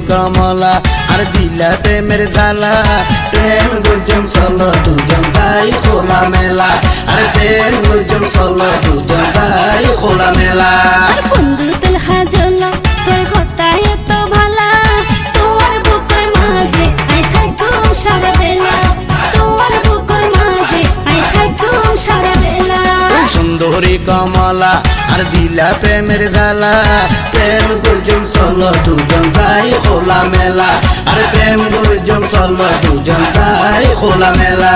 কমলা আর দিলা প্রেমের জ্বালা প্রেম গুঞ্জন চলো দুজন যাই খোলা মেলা আর প্রেম গুঞ্জন চলো দুজন যাই খোলা মেলা বন্ধু তেল হাজলা তোর কথা এত ভালা তোর বুকের মাঝে আই থাকুম সারা বেলা তোর বুকের মাঝে আই থাকুম সারা বেলা সুন্দরী কমলা আর দিলা প্রেমের জ্বালা প্রেম গুঞ্জন চলো দুজন যাই খোলা মেলা আর প্রেম গুঞ্জন চলো দুজন যাই খোলা মেলা